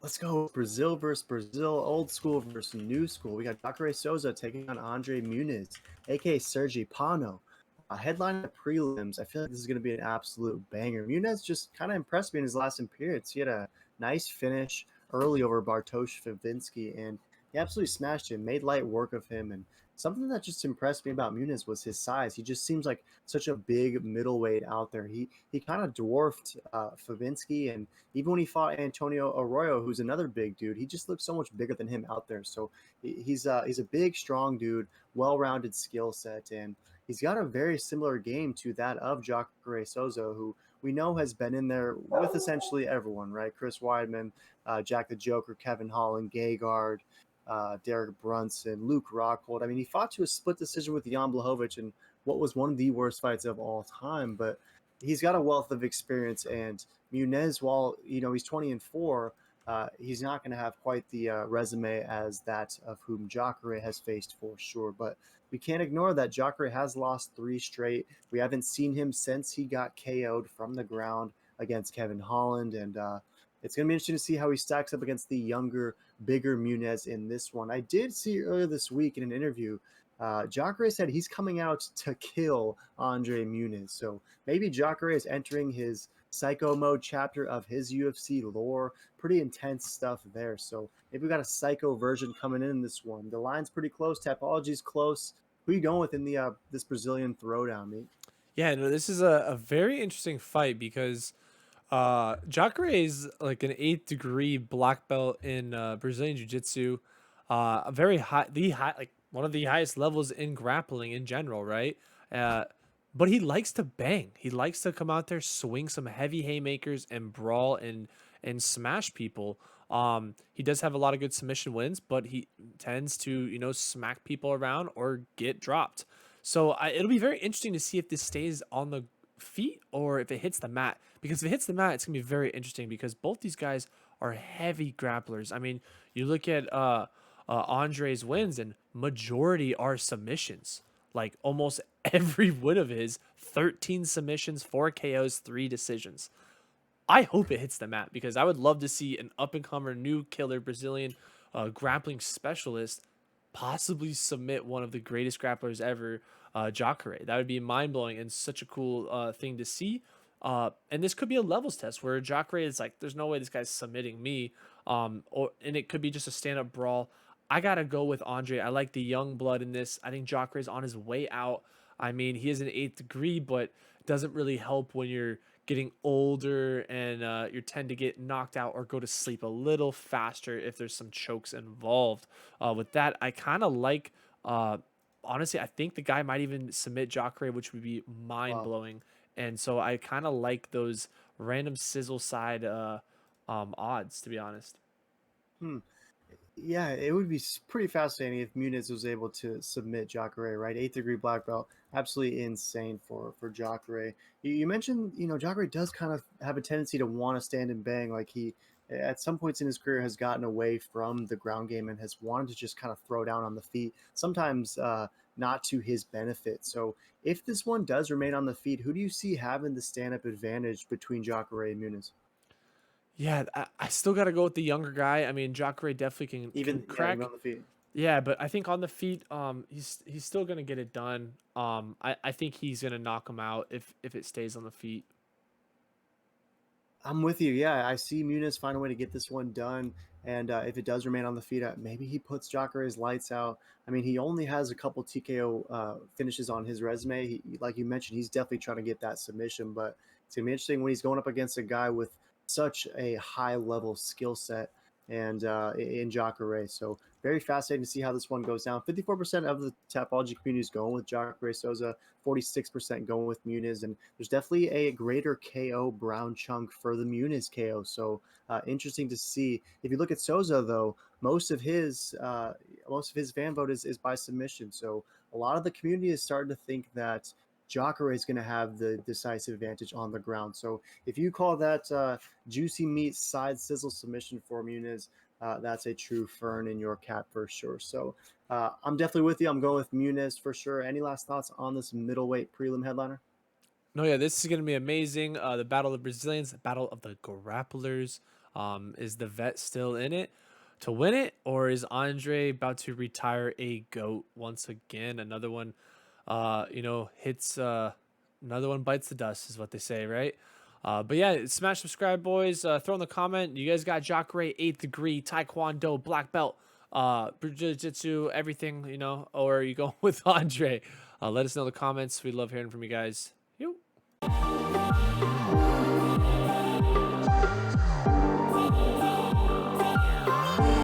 Let's go Brazil versus Brazil, old school versus new school. We got Jacare Souza taking on Andre Muniz, aka Sergi Pano. Headline the prelims. I feel like this is going to be an absolute banger. Muniz just kind of impressed me in his last appearance. He had a nice finish early over Bartosz Favinsky, and he absolutely smashed him, made light work of him. And something that just impressed me about Muniz was his size. He just seems like such a big middleweight out there. He kind of dwarfed Favinsky, and even when he fought Antonio Arroyo, who's another big dude, he just looked so much bigger than him out there. So he's a big, strong dude, well-rounded skill set, and he's got a very similar game to that of Jacare Souza, who we know has been in there with essentially everyone, right? Chris Weidman, Jack the Joker, Kevin Holland, Gegard, Derek Brunson, Luke Rockhold. I mean, he fought to a split decision with Jan Blachowicz in what was one of the worst fights of all time, but he's got a wealth of experience. And Muniz, while he's 20-4, he's not going to have quite the resume as that of whom Jacare has faced for sure. But we can't ignore that Jacare has lost three straight. We haven't seen him since he got KO'd from the ground against Kevin Holland, and it's going to be interesting to see how he stacks up against the younger, bigger Muniz in this one. I did see earlier this week in an interview, Jacare said he's coming out to kill Andre Muniz. So maybe Jacare is entering his psycho mode chapter of his UFC lore. Pretty intense stuff there. So maybe we got a psycho version coming in this one. The line's pretty close. Tapology's close. Who are you going with in the this Brazilian throwdown, mate? Yeah, no, this is a very interesting fight because Jacare is like an eighth degree black belt in Brazilian Jiu Jitsu. A very high, like one of the highest levels in grappling in general, right? Uh, but he likes to bang. He likes to come out there, swing some heavy haymakers, and brawl and smash people. He does have a lot of good submission wins, but he tends to smack people around or get dropped. So it'll be very interesting to see if this stays on the feet or if it hits the mat. Because if it hits the mat, it's gonna be very interesting because both these guys are heavy grapplers. I mean, you look at Andre's wins, and majority are submissions. Like almost every win of his, 13 submissions, 4 KOs, 3 decisions. I hope it hits the mat because I would love to see an up and comer, new killer Brazilian grappling specialist possibly submit one of the greatest grapplers ever, Jacare. That would be mind blowing and such a cool thing to see. And this could be a levels test where Jacare is like, there's no way this guy's submitting me. And it could be just a stand up brawl. I gotta go with Andre. I like the young blood in this. I think Jacare is on his way out. I mean, he is an eighth degree, but it doesn't really help when you're getting older and you tend to get knocked out or go to sleep a little faster if there's some chokes involved. With that, I kind of like. Honestly, I think the guy might even submit Jacare, which would be mind Wow. blowing. And so I kind of like those random sizzle side odds, to be honest. Hmm. Yeah, it would be pretty fascinating if Muniz was able to submit Jacare, right? Eighth degree black belt, absolutely insane for Jacare. You mentioned, Jacare does kind of have a tendency to want to stand and bang. Like he, at some points in his career, has gotten away from the ground game and has wanted to just kind of throw down on the feet. Sometimes not to his benefit. So if this one does remain on the feet, who do you see having the stand up advantage between Jacare and Muniz? Yeah, I still got to go with the younger guy. I mean, Jacare definitely can Even yeah, even crack. on the feet. Yeah, but I think on the feet, he's still gonna get it done. I think he's gonna knock him out if it stays on the feet. I'm with you. Yeah, I see Muniz find a way to get this one done, and if it does remain on the feet, maybe he puts Jacare's lights out. I mean, he only has a couple TKO finishes on his resume. Like you mentioned, he's definitely trying to get that submission, but it's gonna be interesting when he's going up against a guy with such a high level skill set and in Jacare. So very fascinating to see how this one goes down. 54% of the Tapology community is going with Jacare Souza, 46% going with Muniz, and there's definitely a greater KO brown chunk for the Muniz KO. So interesting to see. If you look at Souza, though, most of his fan vote is by submission. So a lot of the community is starting to think that Jacare is going to have the decisive advantage on the ground. So if you call that juicy meat side sizzle submission for Muniz, that's a true fern in your cap for sure. So I'm definitely with you. I'm going with Muniz for sure. Any last thoughts on this middleweight prelim headliner? No, yeah, this is gonna be amazing. The battle of the Brazilians, the battle of the grapplers. Is the vet still in it to win it, or is Andre about to retire a GOAT once again? Another one, hits another one bites the dust, is what they say, right? But yeah, smash subscribe, boys. Throw in the comment. You guys got Jacare 8th degree Taekwondo black belt, Jiu-Jitsu, everything, or are you going with Andre? Let us know in the comments. We love hearing from you guys. Yo.